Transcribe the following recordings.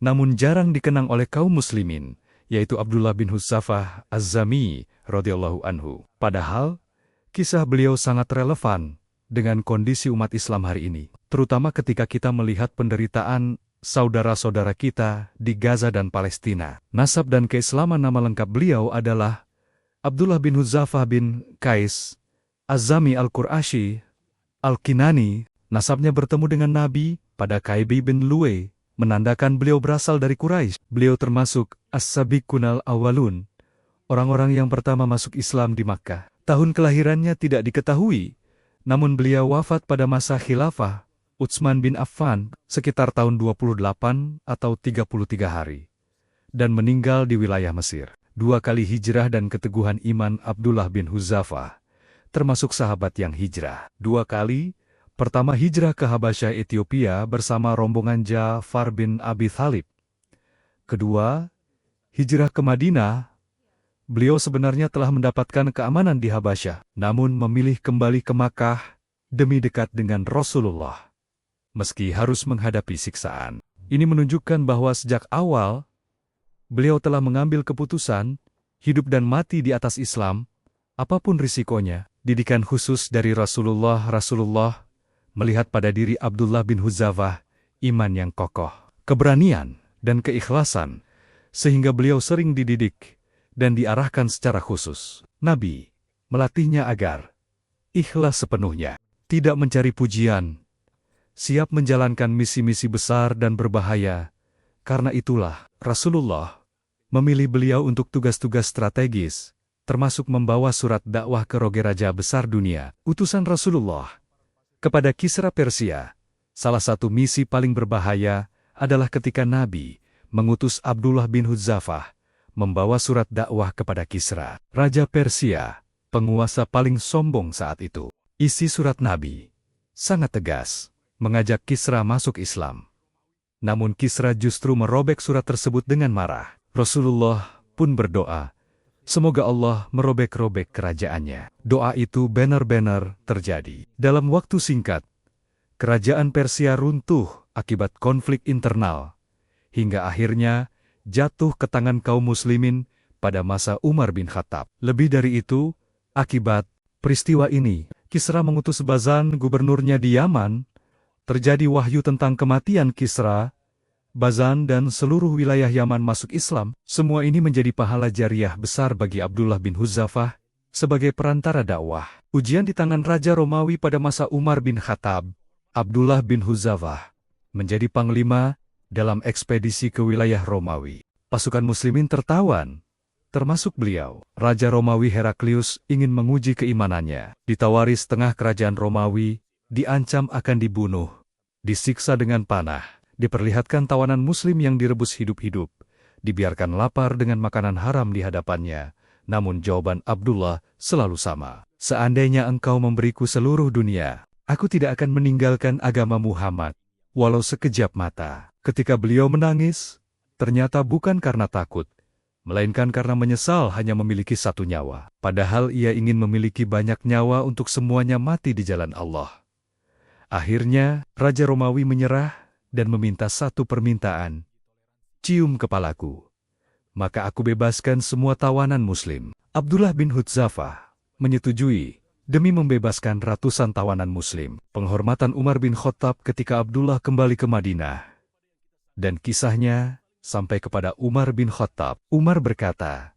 namun jarang dikenang oleh kaum muslimin, yaitu Abdullah bin Hudzafah Az-Zami radhiyallahu anhu. Padahal, kisah beliau sangat relevan dengan kondisi umat Islam hari ini, terutama ketika kita melihat penderitaan saudara-saudara kita di Gaza dan Palestina. Nasab dan keislaman nama lengkap beliau adalah Abdullah bin Hudzafah bin Qais Az-Zami Al-Qurashi Al-Kinani. Nasabnya bertemu dengan Nabi pada Ka'bi bin Luway, menandakan beliau berasal dari Quraisy. Beliau termasuk As-Sabiqunal Awwalun, orang-orang yang pertama masuk Islam di Makkah. Tahun kelahirannya tidak diketahui, namun beliau wafat pada masa khilafah Utsman bin Affan sekitar tahun 28 atau 33 hari, dan meninggal di wilayah Mesir. 2 kali hijrah dan keteguhan iman Abdullah bin Hudzafah, termasuk sahabat yang hijrah 2 kali. Pertama, hijrah ke Habasyah Ethiopia bersama rombongan Ja'far bin Abi Thalib. Kedua, hijrah ke Madinah. Beliau sebenarnya telah mendapatkan keamanan di Habasyah, namun memilih kembali ke Makkah demi dekat dengan Rasulullah, meski harus menghadapi siksaan. Ini menunjukkan bahwa sejak awal, beliau telah mengambil keputusan hidup dan mati di atas Islam, apapun risikonya. Didikan khusus dari Rasulullah melihat pada diri Abdullah bin Hudzafah iman yang kokoh, keberanian, dan keikhlasan, sehingga beliau sering dididik dan diarahkan secara khusus. Nabi melatihnya agar ikhlas sepenuhnya, tidak mencari pujian, siap menjalankan misi-misi besar dan berbahaya. Karena itulah, Rasulullah memilih beliau untuk tugas-tugas strategis, termasuk membawa surat dakwah ke Raja Besar Dunia. Utusan Rasulullah kepada Kisra Persia, salah satu misi paling berbahaya adalah ketika Nabi mengutus Abdullah bin Hudzafah membawa surat dakwah kepada Kisra, Raja Persia, penguasa paling sombong saat itu. Isi surat Nabi sangat tegas, mengajak Kisra masuk Islam. Namun Kisra justru merobek surat tersebut dengan marah. Rasulullah pun berdoa, semoga Allah merobek-robek kerajaannya. Doa itu benar-benar terjadi. Dalam waktu singkat, kerajaan Persia runtuh akibat konflik internal, hingga akhirnya jatuh ke tangan kaum muslimin pada masa Umar bin Khattab. Lebih dari itu, akibat peristiwa ini, Kisra mengutus Bazan, gubernurnya di Yaman. Terjadi wahyu tentang kematian Kisra, Bazan dan seluruh wilayah Yaman masuk Islam. Semua ini menjadi pahala jariah besar bagi Abdullah bin Hudzafah sebagai perantara dakwah. Ujian di tangan Raja Romawi pada masa Umar bin Khattab, Abdullah bin Hudzafah menjadi panglima dalam ekspedisi ke wilayah Romawi. Pasukan muslimin tertawan, termasuk beliau. Raja Romawi Heraklius ingin menguji keimanannya. Ditawari setengah kerajaan Romawi, diancam akan dibunuh, disiksa dengan panah. Diperlihatkan tawanan muslim yang direbus hidup-hidup, dibiarkan lapar dengan makanan haram di hadapannya. Namun jawaban Abdullah selalu sama. Seandainya engkau memberiku seluruh dunia, aku tidak akan meninggalkan agama Muhammad, walau sekejap mata. Ketika beliau menangis, ternyata bukan karena takut, melainkan karena menyesal hanya memiliki 1 nyawa. Padahal ia ingin memiliki banyak nyawa untuk semuanya mati di jalan Allah. Akhirnya, Raja Romawi menyerah dan meminta 1 permintaan. Cium kepalaku, maka aku bebaskan semua tawanan muslim. Abdullah bin Hudzafah menyetujui demi membebaskan ratusan tawanan muslim. Penghormatan Umar bin Khattab ketika Abdullah kembali ke Madinah. Dan kisahnya sampai kepada Umar bin Khattab. Umar berkata,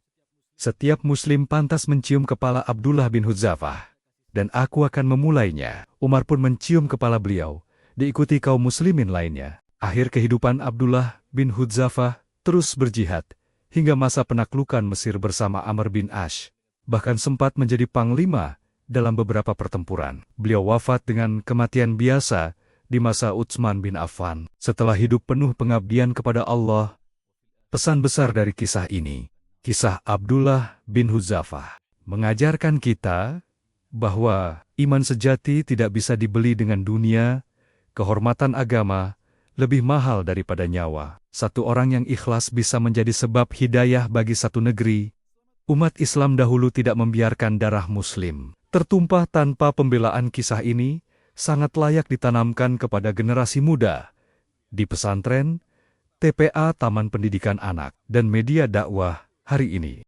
setiap muslim pantas mencium kepala Abdullah bin Hudzafah, dan aku akan memulainya. Umar pun mencium kepala beliau, diikuti kaum muslimin lainnya. Akhir kehidupan Abdullah bin Hudzafah terus berjihad, hingga masa penaklukan Mesir bersama Amr bin Ash. Bahkan sempat menjadi panglima dalam beberapa pertempuran. Beliau wafat dengan kematian biasa di masa Utsman bin Affan. Setelah hidup penuh pengabdian kepada Allah, pesan besar dari kisah ini, kisah Abdullah bin Hudzafah, mengajarkan kita bahwa iman sejati tidak bisa dibeli dengan dunia. Kehormatan agama lebih mahal daripada nyawa. Satu orang yang ikhlas bisa menjadi sebab hidayah bagi satu negeri. Umat Islam dahulu tidak membiarkan darah muslim tertumpah tanpa pembelaan. Kisah ini sangat layak ditanamkan kepada generasi muda di pesantren, TPA Taman Pendidikan Anak dan media dakwah hari ini.